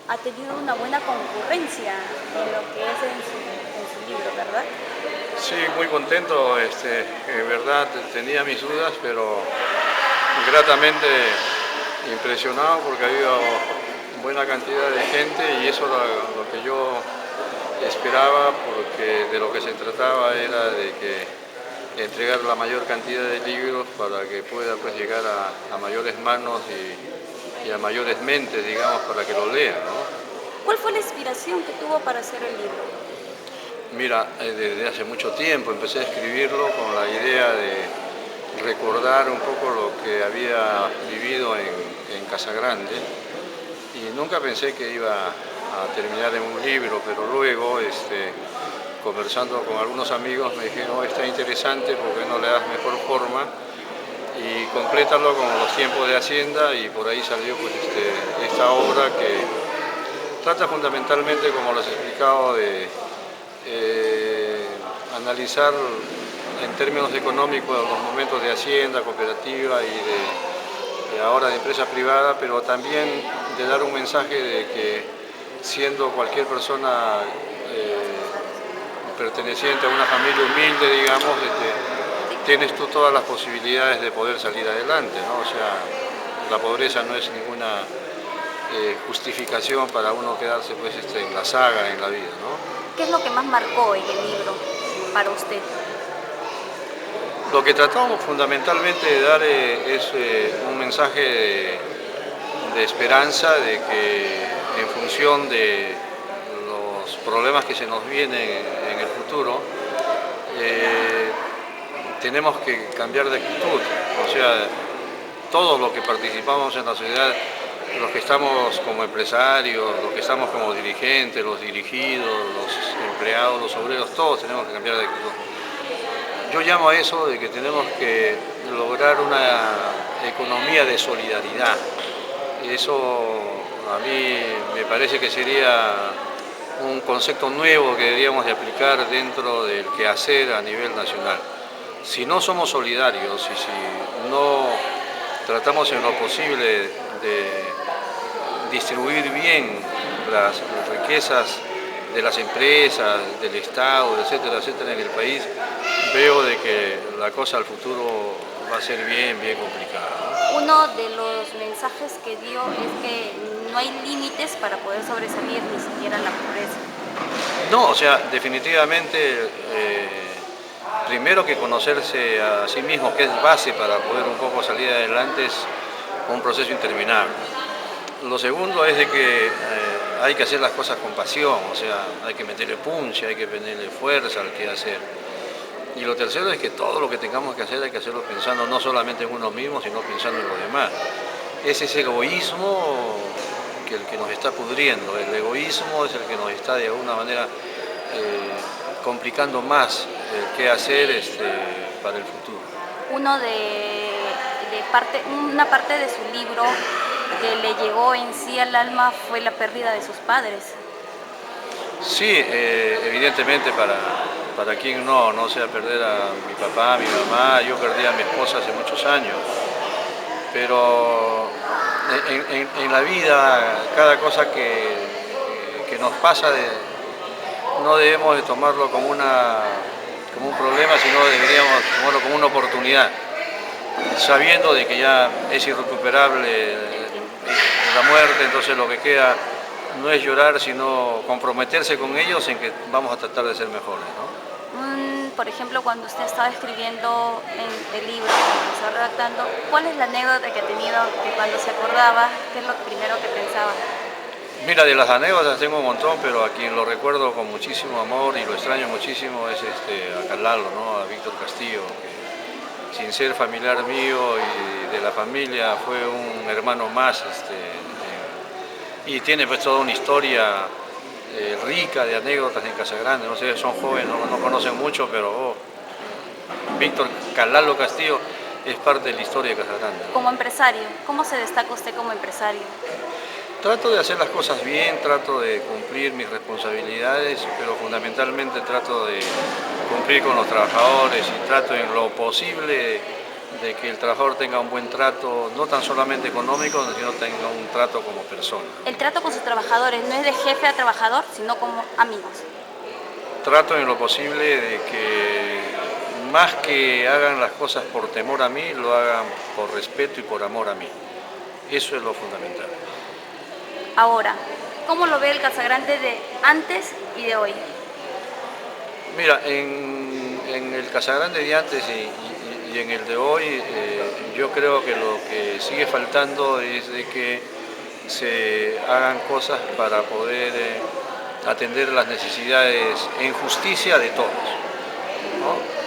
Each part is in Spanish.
ha tenido una buena concurrencia en lo que es en su libro, ¿verdad? Sí, muy contento, en verdad tenía mis dudas, pero gratamente impresionado porque ha habido buena cantidad de gente y eso era lo que yo esperaba, porque de lo que se trataba era de que entregar la mayor cantidad de libros para que pueda pues llegar a mayores manos y a mayores mentes, digamos, para que lo lean, ¿no? ¿Cuál fue la inspiración que tuvo para hacer el libro? Mira, desde hace mucho tiempo empecé a escribirlo con la idea de recordar un poco lo que había vivido en Casagrande y nunca pensé que iba a terminar en un libro, pero luego, conversando con algunos amigos, me dijeron: "Oh, está interesante, ¿por qué no le das mejor forma y complétalo con los tiempos de Hacienda?". Y por ahí salió pues, esta obra que trata fundamentalmente, como les he explicado, de analizar en términos económicos los momentos de Hacienda, cooperativa y ahora de empresa privada, pero también de dar un mensaje de que siendo cualquier persona perteneciente a una familia humilde, digamos, tienes tú todas las posibilidades de poder salir adelante, ¿no? O sea, la pobreza no es ninguna justificación para uno quedarse pues, en la saga en la vida, ¿no? ¿Qué es lo que más marcó en el libro para usted? Lo que tratamos fundamentalmente de dar es un mensaje de esperanza, de que en función de los problemas que se nos vienen en el futuro, eh, tenemos que cambiar de actitud. O sea, todos los que participamos en la sociedad, los que estamos como empresarios, los que estamos como dirigentes, los dirigidos, los empleados, los obreros, todos tenemos que cambiar de actitud. Yo llamo a eso de que tenemos que lograr una economía de solidaridad. Eso a mí me parece que sería un concepto nuevo que deberíamos de aplicar dentro del quehacer a nivel nacional. Si no somos solidarios y si no tratamos en lo posible de distribuir bien las riquezas de las empresas, del Estado, etcétera, etcétera, en el país, veo de que la cosa al futuro va a ser bien, bien complicada, Uno de los mensajes que dio es que no hay límites para poder sobresalir ni siquiera la pobreza. ¿no? No, o sea, definitivamente, primero que conocerse a sí mismo, que es base para poder un poco salir adelante, es un proceso interminable. Lo segundo es de que hay que hacer las cosas con pasión, o sea, hay que meterle punch, hay que ponerle fuerza al que hacer. Y lo tercero es que todo lo que tengamos que hacer hay que hacerlo pensando no solamente en uno mismo, sino pensando en los demás. Es ese egoísmo el que nos está pudriendo, el egoísmo es el que nos está de alguna manera complicando más qué hacer para el futuro. Uno una parte de su libro que le llegó en sí al alma fue la pérdida de sus padres. Sí, evidentemente para quien no sea perder a mi papá, a mi mamá, yo perdí a mi esposa hace muchos años, pero en la vida cada cosa que nos pasa no debemos de tomarlo como un problema, sino deberíamos tomarlo como una oportunidad, sabiendo de que ya es irrecuperable Entiendo. la muerte, entonces lo que queda no es llorar, sino comprometerse con ellos en que vamos a tratar de ser mejores, ¿no? Por ejemplo, cuando usted estaba escribiendo en el libro, cuando lo estaba redactando, ¿cuál es la anécdota que ha tenido que cuando se acordaba, qué es lo primero que pensaba? Mira, de las anécdotas tengo un montón, pero a quien lo recuerdo con muchísimo amor y lo extraño muchísimo es a Carlallo, ¿no? A Víctor Castillo, que sin ser familiar mío y de la familia fue un hermano más, y tiene pues toda una historia rica de anécdotas en Casagrande. No sé, son jóvenes, no conocen mucho, pero Víctor Carlallo Castillo es parte de la historia de Casagrande, Como ¿no? empresario, ¿cómo se destaca usted como empresario? Trato de hacer las cosas bien, trato de cumplir mis responsabilidades, pero fundamentalmente trato de cumplir con los trabajadores y trato en lo posible de que el trabajador tenga un buen trato, no tan solamente económico, sino tenga un trato como persona. El trato con sus trabajadores no es de jefe a trabajador, sino como amigos. Trato en lo posible de que más que hagan las cosas por temor a mí, lo hagan por respeto y por amor a mí. Eso es lo fundamental. Ahora, ¿cómo lo ve el Casagrande de antes y de hoy? Mira, en el Casagrande de antes y en el de hoy, yo creo que lo que sigue faltando es de que se hagan cosas para poder atender las necesidades en justicia de todos, ¿no?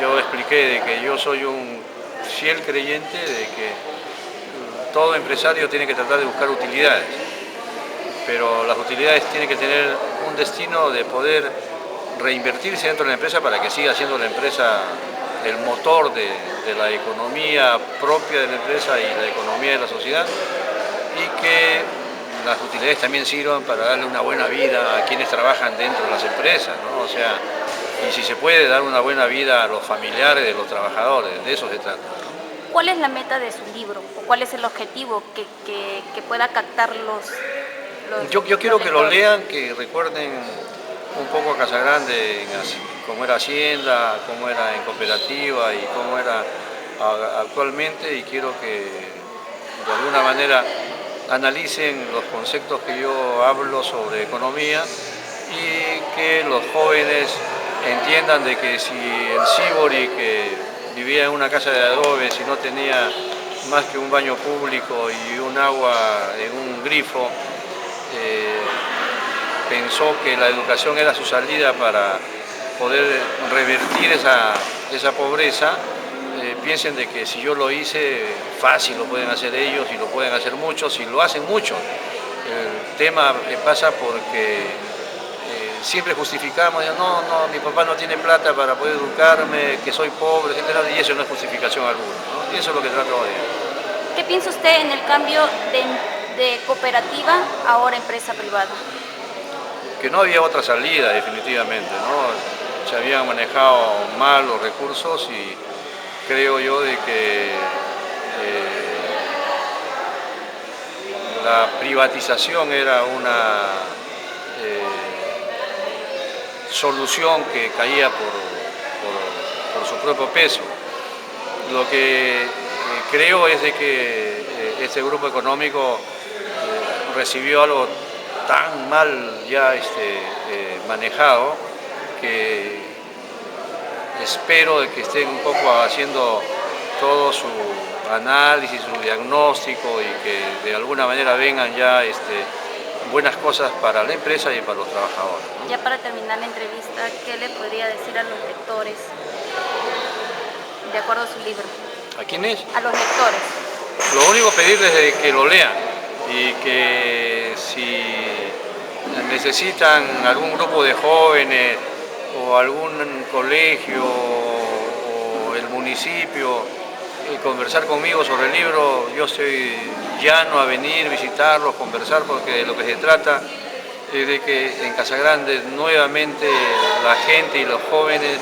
Yo expliqué de que yo soy un fiel creyente de que todo empresario tiene que tratar de buscar utilidades, pero las utilidades tienen que tener un destino de poder reinvertirse dentro de la empresa para que siga siendo la empresa el motor de la economía propia de la empresa y la economía de la sociedad, y que las utilidades también sirvan para darle una buena vida a quienes trabajan dentro de las empresas, ¿no? O sea, y si se puede dar una buena vida a los familiares de los trabajadores, de eso se trata, ¿no? ¿Cuál es la meta de su libro? ¿O cuál es el objetivo que pueda captar Yo quiero los que lo lectores? lean, que recuerden un poco a Casagrande, cómo era Hacienda, cómo era en cooperativa y cómo era actualmente, y quiero que de alguna manera analicen los conceptos que yo hablo sobre economía y que los jóvenes entiendan de que si el Sibori, que vivía en una casa de adobe, si no tenía más que un baño público y un agua en un grifo, pensó que la educación era su salida para poder revertir esa pobreza, piensen de que si yo lo hice, fácil lo pueden hacer ellos y lo pueden hacer muchos y lo hacen muchos. El tema pasa porque siempre justificamos, no, mi papá no tiene plata para poder educarme, que soy pobre, etc. Y eso no es justificación alguna, ¿no? Y eso es lo que trato de... ¿Qué piensa usted en el cambio de cooperativa a ahora empresa privada? Que no había otra salida definitivamente, ¿no? Se habían manejado mal los recursos y creo yo de que la privatización era una solución que caía por su propio peso. Lo que creo es de que este grupo económico recibió algo tan mal ya manejado, que espero de que estén un poco haciendo todo su análisis, su diagnóstico, y que de alguna manera vengan ya buenas cosas para la empresa y para los trabajadores, ¿no? Ya para terminar la entrevista, ¿qué le podría decir a los lectores de acuerdo a su libro? ¿A quién es? A los lectores. Lo único pedirles es que lo lean y que si necesitan algún grupo de jóvenes o algún colegio o el municipio conversar conmigo sobre el libro, yo estoy llano a venir, visitarlos, conversar, porque de lo que se trata es de que en Casagrande nuevamente la gente y los jóvenes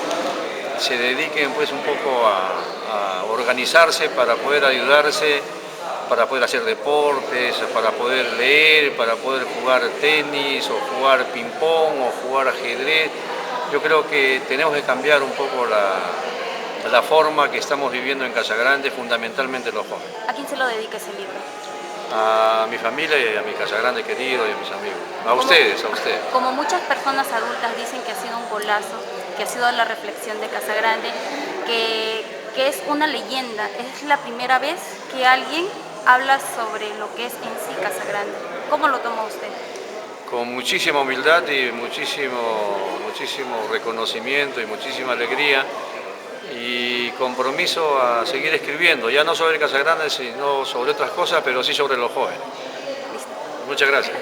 se dediquen pues un poco a organizarse para poder ayudarse, para poder hacer deportes, para poder leer, para poder jugar tenis o jugar ping-pong o jugar ajedrez. Yo creo que tenemos que cambiar un poco la forma que estamos viviendo en Casagrande, fundamentalmente los jóvenes. ¿A quién se lo dedica ese libro? A mi familia y a mi Casagrande querido y a mis amigos. A ustedes, a ustedes. Como muchas personas adultas dicen que ha sido un golazo, que ha sido la reflexión de Casagrande, que es una leyenda. Es la primera vez que alguien habla sobre lo que es en sí Casagrande. ¿Cómo lo toma usted? Con muchísima humildad y muchísimo reconocimiento y muchísima alegría y compromiso a seguir escribiendo, ya no sobre Casagrande, sino sobre otras cosas, pero sí sobre los jóvenes. Listo. Muchas gracias.